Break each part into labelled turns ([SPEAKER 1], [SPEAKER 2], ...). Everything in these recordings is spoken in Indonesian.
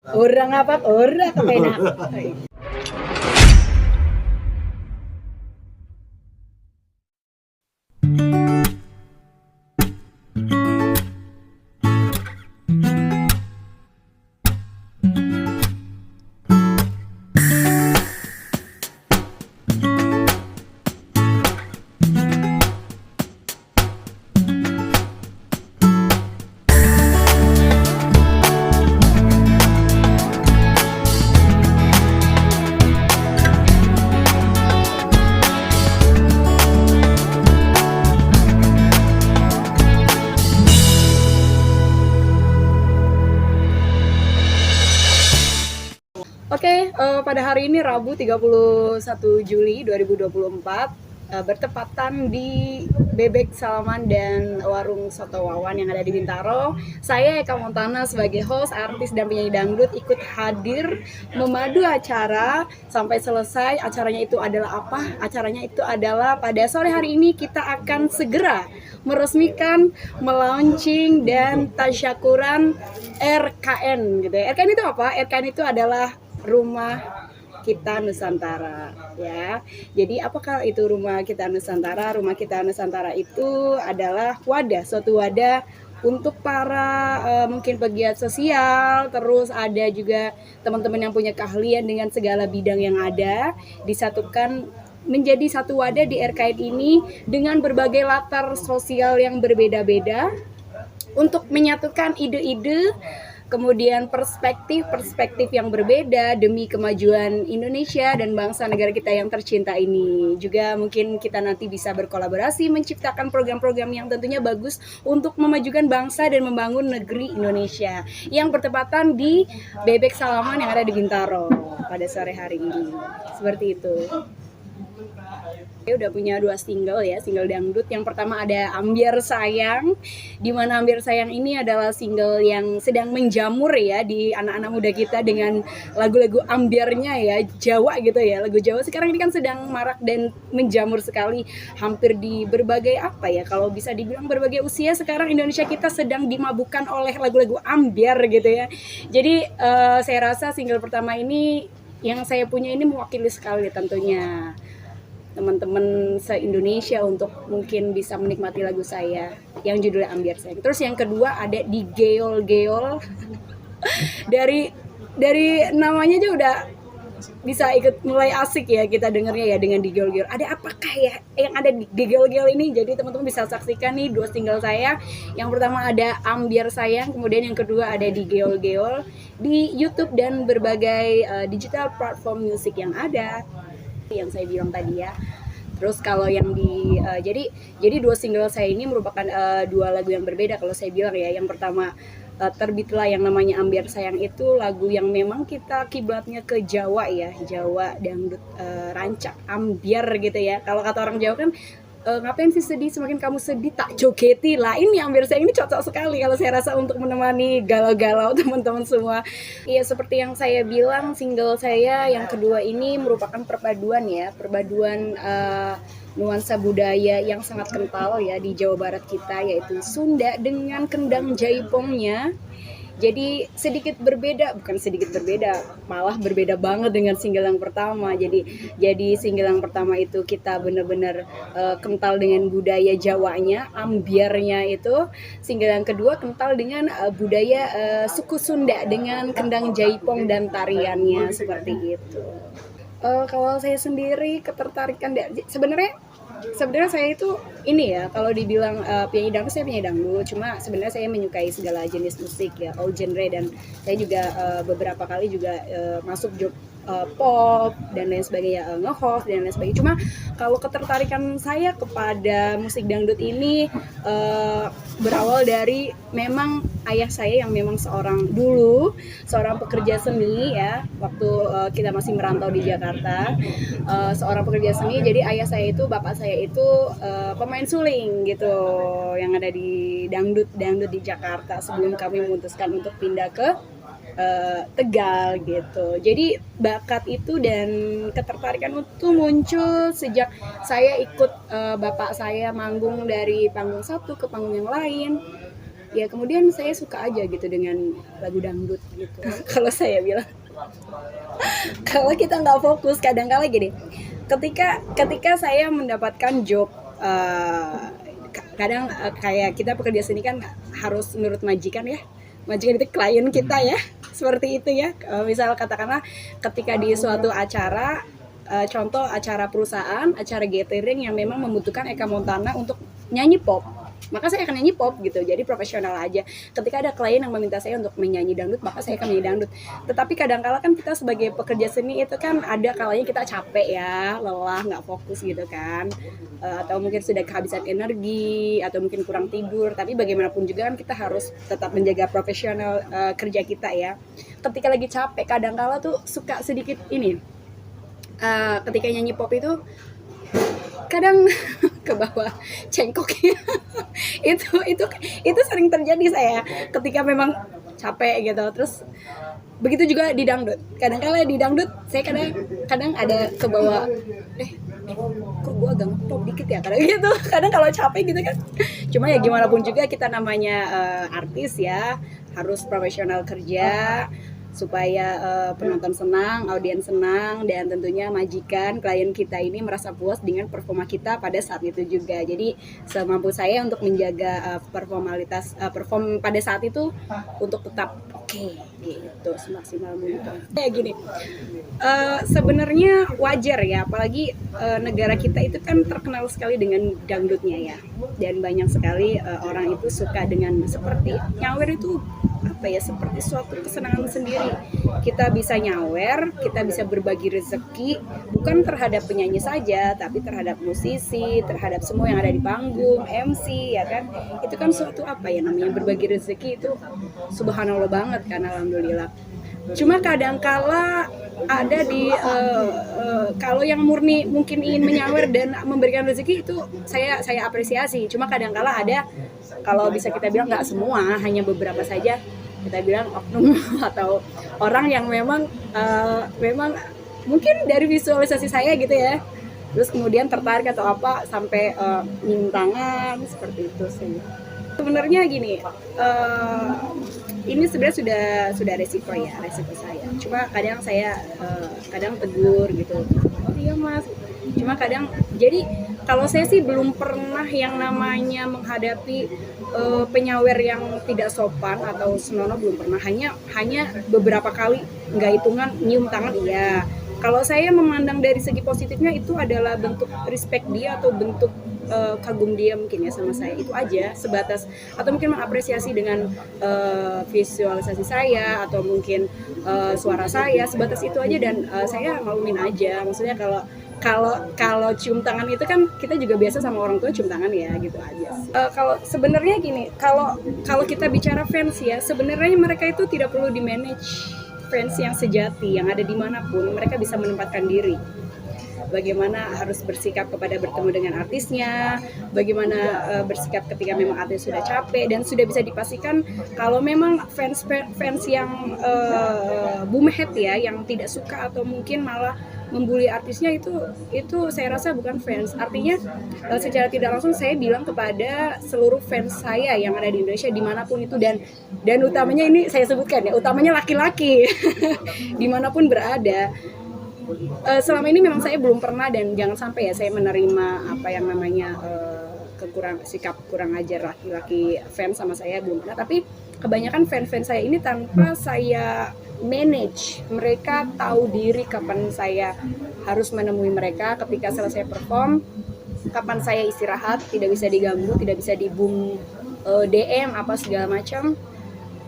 [SPEAKER 1] Orang apa? Orang kepenak. Oke, pada hari ini Rabu 31 Juli 2024 bertepatan di Bebek Salaman dan Warung Soto Wawan yang ada di Bintaro. Saya Eka Montana sebagai host, artis dan penyanyi dangdut ikut hadir memadu acara sampai selesai. Acaranya itu adalah apa? Acaranya itu adalah pada sore hari ini kita akan segera meresmikan, melaunching dan tasyakuran RKN gitu ya. RKN itu apa? RKN itu adalah Rumah Kita Nusantara ya. Jadi apakah itu Rumah Kita Nusantara? Rumah Kita Nusantara itu adalah wadah, suatu wadah untuk para mungkin pegiat sosial, terus ada juga teman-teman yang punya keahlian dengan segala bidang yang ada, disatukan menjadi satu wadah di RKN ini dengan berbagai latar sosial yang berbeda-beda untuk menyatukan ide-ide, kemudian perspektif yang berbeda demi kemajuan Indonesia dan bangsa negara kita yang tercinta ini. Juga mungkin kita nanti bisa berkolaborasi menciptakan program-program yang tentunya bagus untuk memajukan bangsa dan membangun negeri Indonesia yang bertepatan di Bebek Salaman yang ada di Bintaro pada sore hari ini. Seperti itu. Saya udah punya 2 single ya, single dangdut. Yang pertama ada Ambiar Sayang, di mana Ambiar Sayang ini adalah single yang sedang menjamur ya di anak-anak muda kita dengan lagu-lagu ambiarnya ya, Jawa gitu ya. Lagu Jawa sekarang ini kan sedang marak dan menjamur sekali hampir di berbagai apa ya, kalau bisa dibilang berbagai usia sekarang Indonesia kita sedang dimabukkan oleh lagu-lagu ambiar gitu ya. Jadi saya rasa single pertama ini yang saya punya ini mewakili sekali tentunya teman-teman se-Indonesia untuk mungkin bisa menikmati lagu saya yang judulnya Ambiar Sayang. Terus yang kedua ada di Geol-Geol. dari namanya aja udah bisa ikut mulai asik ya kita dengernya ya dengan di Geol-Geol. Ada apakah ya yang ada di Geol-Geol ini? Jadi teman-teman bisa saksikan nih 2 single saya. Yang pertama ada Ambiar Sayang, kemudian yang kedua ada di Geol-Geol di YouTube dan berbagai digital platform musik yang ada. Yang saya bilang tadi ya. Terus kalau yang di jadi 2 single saya ini merupakan 2 lagu yang berbeda kalau saya bilang ya. Yang pertama terbitlah yang namanya Ambiar Sayang, itu lagu yang memang kita kiblatnya ke Jawa ya, Jawa dangdut rancak ambiar gitu ya. Kalau kata orang Jawa kan ngapain sih sedih, semakin kamu sedih tak jogeti lah. Ini Ambiar Sayang ini cocok sekali kalau saya rasa untuk menemani galau-galau teman-teman semua. Iya, seperti yang saya bilang, single saya yang kedua ini merupakan perpaduan ya, perpaduan nuansa budaya yang sangat kental ya di Jawa Barat kita, yaitu Sunda dengan kendang jaipongnya. Jadi sedikit berbeda, bukan sedikit berbeda, malah berbeda banget dengan single yang pertama. Jadi single yang pertama itu kita benar-benar kental dengan budaya Jawanya, ambiarnya itu. Single yang kedua kental dengan budaya suku Sunda dengan kendang jaipong dan tariannya seperti itu. Kalau saya sendiri ketertarikan sebenarnya saya itu ini ya, kalau dibilang penyanyi dangdut, saya penyanyi dangdut, cuma sebenarnya saya menyukai segala jenis musik ya, all genre, dan saya juga beberapa kali juga masuk job pop dan lain sebagainya, nge-host dan lain sebagainya. Cuma kalau ketertarikan saya kepada musik dangdut ini berawal dari memang ayah saya yang memang seorang pekerja seni ya, waktu kita masih merantau di Jakarta, seorang pekerja seni. Jadi ayah saya itu, bapak saya itu pemain suling gitu yang ada di dangdut di Jakarta sebelum kami memutuskan untuk pindah ke Tegal gitu. Jadi bakat itu dan ketertarikan itu muncul sejak saya ikut bapak saya manggung dari panggung satu ke panggung yang lain. ya kemudian saya suka aja gitu dengan lagu dangdut gitu. Kalau saya bilang, kalau kita nggak fokus, kadang-kala gini, ketika saya mendapatkan job, kadang kayak kita pekerja seni kan harus menurut majikan ya, majikan itu klien kita ya, seperti itu ya. Misal katakanlah ketika di suatu acara, contoh acara perusahaan, acara gathering yang memang membutuhkan Eka Montana untuk nyanyi pop, maka saya akan nyanyi pop gitu, jadi profesional aja. Ketika ada klien yang meminta saya untuk menyanyi dangdut, maka saya akan menyanyi dangdut. Tetapi kadang-kala kan kita sebagai pekerja seni itu kan ada kalanya kita capek ya, lelah, nggak fokus gitu kan, atau mungkin sudah kehabisan energi, atau mungkin kurang tidur. Tapi bagaimanapun juga kan kita harus tetap menjaga profesional kerja kita ya. Ketika lagi capek, kadang-kala tuh suka sedikit ini, ketika nyanyi pop itu kadang ke bawah cengkoknya. itu sering terjadi saya ketika memang capek gitu. Terus begitu juga di dangdut, kadang-kala di dangdut saya kadang ada ke bawah, kok gue agak ngepop dikit ya, kadang gitu, kadang kalau capek gitu kan. Cuma ya gimana pun juga kita namanya artis ya, harus profesional kerja supaya penonton senang, audiens senang, dan tentunya majikan, klien kita ini merasa puas dengan performa kita pada saat itu juga. Jadi semampu saya untuk menjaga perform pada saat itu untuk tetap oke, gitu, semaksimal mungkin. Kayak gini, sebenarnya wajar ya, apalagi negara kita itu kan terkenal sekali dengan dangdutnya ya, dan banyak sekali orang itu suka dengan seperti nyawer itu apa ya, seperti suatu kesenangan sendiri. Kita bisa nyawer, kita bisa berbagi rezeki, bukan terhadap penyanyi saja, tapi terhadap musisi, terhadap semua yang ada di panggung, MC ya kan. Itu kan suatu apa ya namanya, berbagi rezeki itu subhanallah banget kan, alhamdulillah. Cuma kadang-kala ada di kalau yang murni mungkin ingin menyawer dan memberikan rezeki itu saya apresiasi. Cuma kadang-kala ada, kalau bisa kita bilang nggak semua, hanya beberapa saja, kita bilang oknum atau orang yang memang mungkin dari visualisasi saya gitu ya, terus kemudian tertarik atau apa sampai nyium tangan seperti itu sih. Sebenarnya gini, ini sebenarnya sudah resiko saya. Cuma kadang saya kadang tegur gitu, oh iya mas. Cuma kadang, jadi kalau saya sih belum pernah yang namanya menghadapi penyawer yang tidak sopan atau senonoh, belum pernah. Hanya beberapa kali, nggak hitungan, nyium tangan iya. Kalau saya memandang dari segi positifnya, itu adalah bentuk respect dia atau bentuk kagum dia mungkin ya sama saya, itu aja sebatas, atau mungkin mengapresiasi dengan visualisasi saya atau mungkin suara saya, sebatas itu aja. Dan saya malumin aja, maksudnya kalau cium tangan itu kan kita juga biasa sama orang tua cium tangan ya, gitu aja. Kalau sebenarnya gini, kalau kita bicara fans ya, sebenarnya mereka itu tidak perlu di manage. Fans yang sejati yang ada dimanapun, mereka bisa menempatkan diri. Bagaimana harus bersikap kepada bertemu dengan artisnya, bagaimana bersikap ketika memang artis sudah capek, dan sudah bisa dipastikan kalau memang fans yang boomhead ya, yang tidak suka atau mungkin malah membuli artisnya, itu saya rasa bukan fans. Artinya secara tidak langsung saya bilang kepada seluruh fans saya yang ada di Indonesia dimanapun itu, dan utamanya ini saya sebutkan ya, utamanya laki-laki dimanapun berada. Selama ini memang saya belum pernah, dan jangan sampai ya saya menerima apa yang namanya sikap kurang ajar laki-laki fans sama saya, belum pernah. Tapi kebanyakan fans saya ini tanpa saya manage, mereka tahu diri kapan saya harus menemui mereka ketika selesai perform, kapan saya istirahat, tidak bisa diganggu, tidak bisa di boom DM apa segala macam,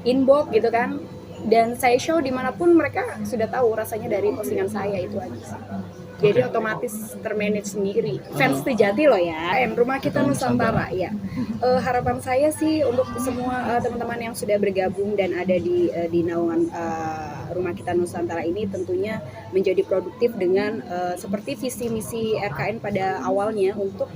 [SPEAKER 1] inbox gitu kan. Dan saya show dimanapun, mereka sudah tahu rasanya dari postingan saya, itu aja sih. Jadi otomatis termanage sendiri. Fans sejati loh ya. Rumah Kita Nusantara ya. Harapan saya sih untuk semua teman-teman yang sudah bergabung dan ada di naungan Rumah Kita Nusantara ini, tentunya menjadi produktif dengan seperti visi misi RKN pada awalnya, untuk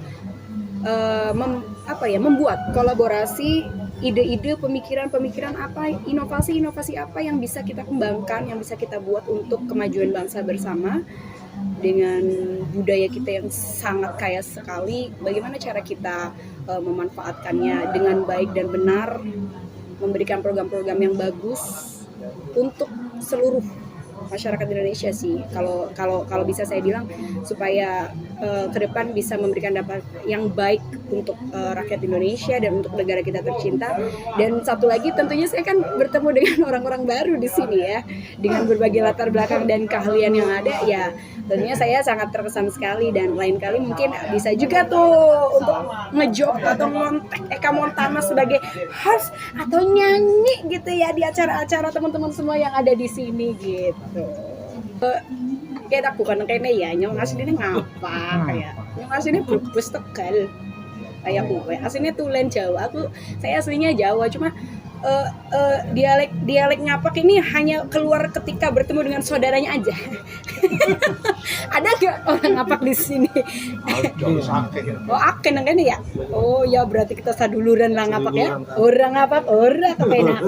[SPEAKER 1] membuat kolaborasi ide-ide, pemikiran-pemikiran apa, inovasi-inovasi apa yang bisa kita kembangkan, yang bisa kita buat untuk kemajuan bangsa bersama. Dengan budaya kita yang sangat kaya sekali, bagaimana cara kita memanfaatkannya dengan baik dan benar, memberikan program-program yang bagus untuk seluruh masyarakat Indonesia sih. Kalau bisa saya bilang supaya ke depan bisa memberikan dampak yang baik untuk rakyat Indonesia dan untuk negara kita tercinta. Dan satu lagi tentunya saya kan bertemu dengan orang-orang baru di sini ya, dengan berbagai latar belakang dan keahlian yang ada ya. Tentunya saya sangat terkesan sekali, dan lain kali mungkin bisa juga tuh untuk ngejob atau ngontek Eka Montana sebagai host atau nyanyi gitu ya di acara-acara teman-teman semua yang ada di sini gitu. Kayak aku bukan kayaknya ya, nyong aslinya ngapa kayak nyong aslinya Brebes Tegal kayak aku aslinya Tulen Jawa, saya aslinya Jawa, cuma dialek ngapak ini hanya keluar ketika bertemu dengan saudaranya aja. Ada gak orang ngapak di sini? Oh aken kan ya? Oh ya berarti kita saduluran lah ngapak ya. Orang ngapak, orang kepenak.